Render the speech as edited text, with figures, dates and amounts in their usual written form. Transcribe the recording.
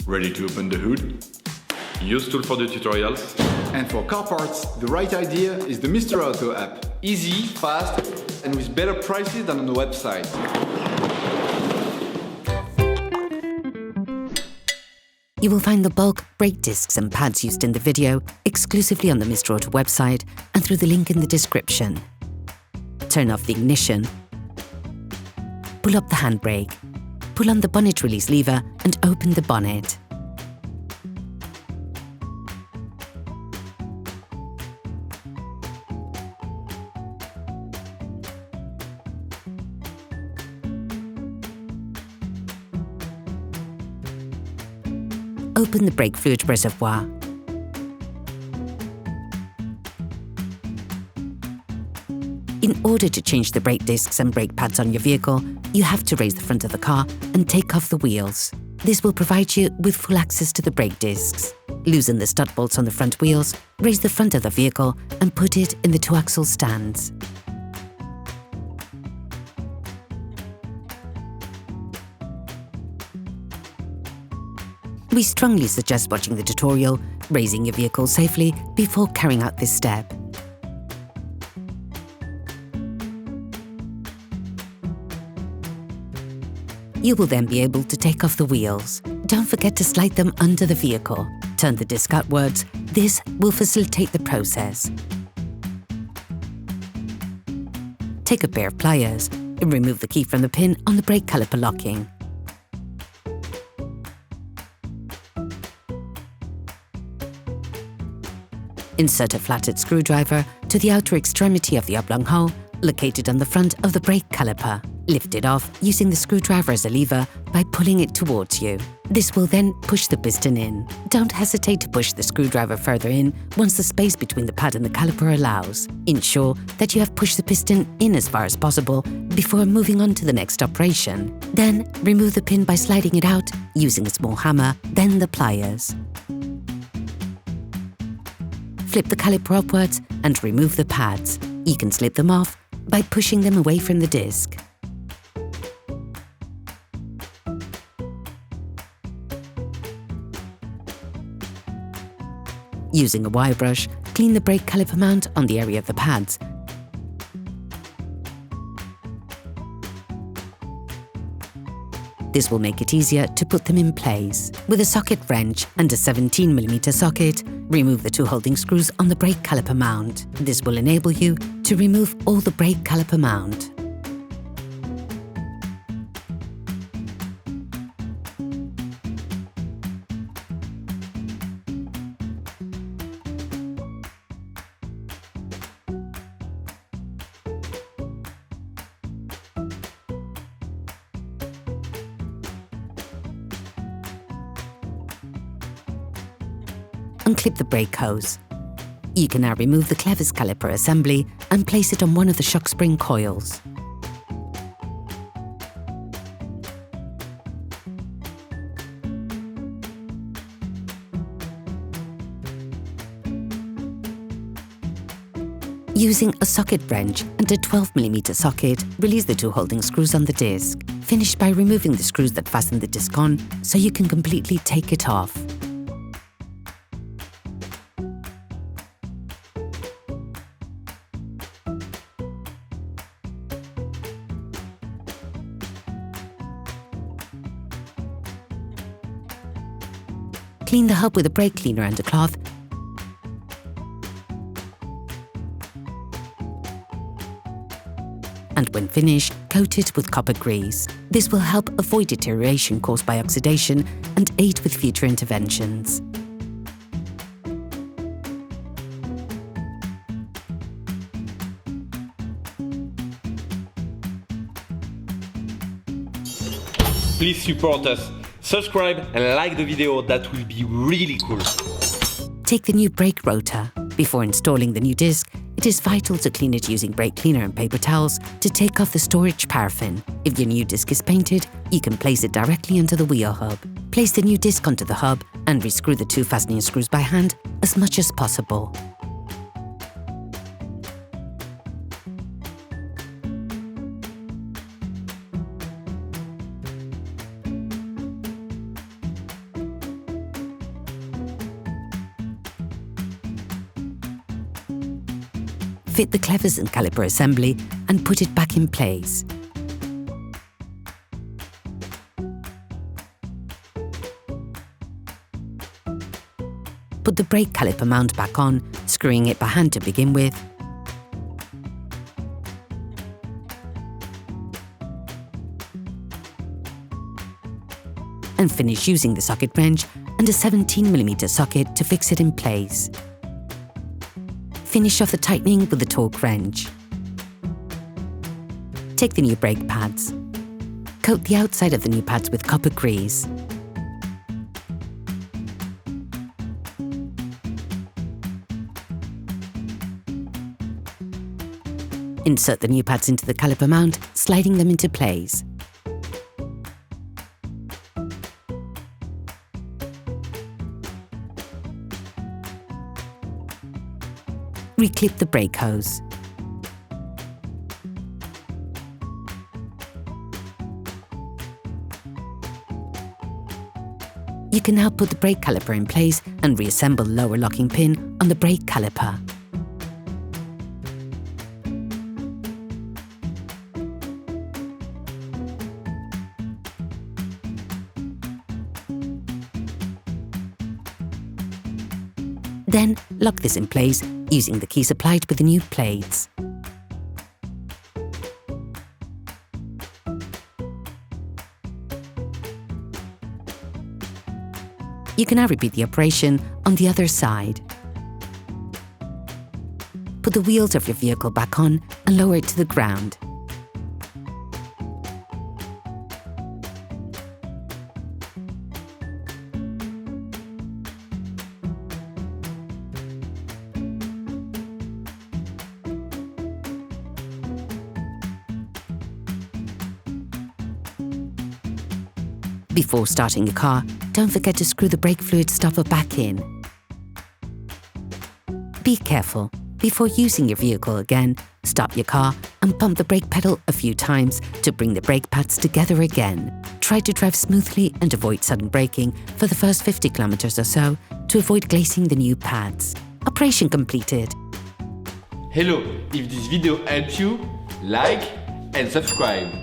Ready to open the hood? UseTool for the tutorials. And for car parts, the right idea is the Mr. Auto app. Easy, fast, and with better prices than on the website. You will find the bulk, brake discs and pads used in the video exclusively on the Mr. Auto website and through the link in the description. Turn off the ignition. Pull up the handbrake. Pull on the bonnet release lever and open the bonnet. Open the brake fluid reservoir. In order to change the brake discs and brake pads on your vehicle, you have to raise the front of the car and take off the wheels. This will provide you with full access to the brake discs. Loosen the stud bolts on the front wheels, raise the front of the vehicle and put it in the two-axle stands. We strongly suggest watching the tutorial, raising your vehicle safely before carrying out this step. You will then be able to take off the wheels. Don't forget to slide them under the vehicle. Turn the disc outwards. This will facilitate the process. Take a pair of pliers and remove the key from the pin on the brake caliper locking. Insert a flathead screwdriver to the outer extremity of the oblong hole located on the front of the brake caliper. Lift it off using the screwdriver as a lever by pulling it towards you. This will then push the piston in. Don't hesitate to push the screwdriver further in once the space between the pad and the caliper allows. Ensure that you have pushed the piston in as far as possible before moving on to the next operation. Then remove the pin by sliding it out using a small hammer, then the pliers. Flip the caliper upwards and remove the pads. You can slip them off by pushing them away from the disc. Using a wire brush, clean the brake caliper mount on the area of the pads. This will make it easier to put them in place. With a socket wrench and a 17mm socket, remove the two holding screws on the brake caliper mount. This will enable you to remove all the brake caliper mount. Unclip the brake hose. You can now remove the clevis caliper assembly and place it on one of the shock spring coils. Using a socket wrench and a 12mm socket, release the two holding screws on the disc. Finish by removing the screws that fasten the disc on so you can completely take it off. Clean the hub with a brake cleaner and a cloth. And when finished, coat it with copper grease. This will help avoid deterioration caused by oxidation and aid with future interventions. Please support us. Subscribe and like the video, that will be really cool. Take the new brake rotor. Before installing the new disc, it is vital to clean it using brake cleaner and paper towels to take off the storage paraffin. If your new disc is painted, you can place it directly onto the wheel hub. Place the new disc onto the hub and rescrew the two fastening screws by hand as much as possible. fit the clevers and caliper assembly and put it back in place. Put the brake caliper mount back on, screwing it by hand to begin with. And finish using the socket wrench and a 17mm socket to fix it in place. Finish off the tightening with the torque wrench. Take the new brake pads. Coat the outside of the new pads with copper grease. Insert the new pads into the caliper mount, sliding them into place. Reclip the brake hose. You can now put the brake caliper in place and reassemble the lower locking pin on the brake caliper. Then lock this in place using the key supplied with the new plates. You can now repeat the operation on the other side. Put the wheels of your vehicle back on and lower it to the ground. Before starting your car, don't forget to screw the brake fluid stopper back in. Be careful. Before using your vehicle again, stop your car and pump the brake pedal a few times to bring the brake pads together again. Try to drive smoothly and avoid sudden braking for the first 50 kilometers or so to avoid glazing the new pads. Operation completed. Hello, if this video helped you, like and subscribe.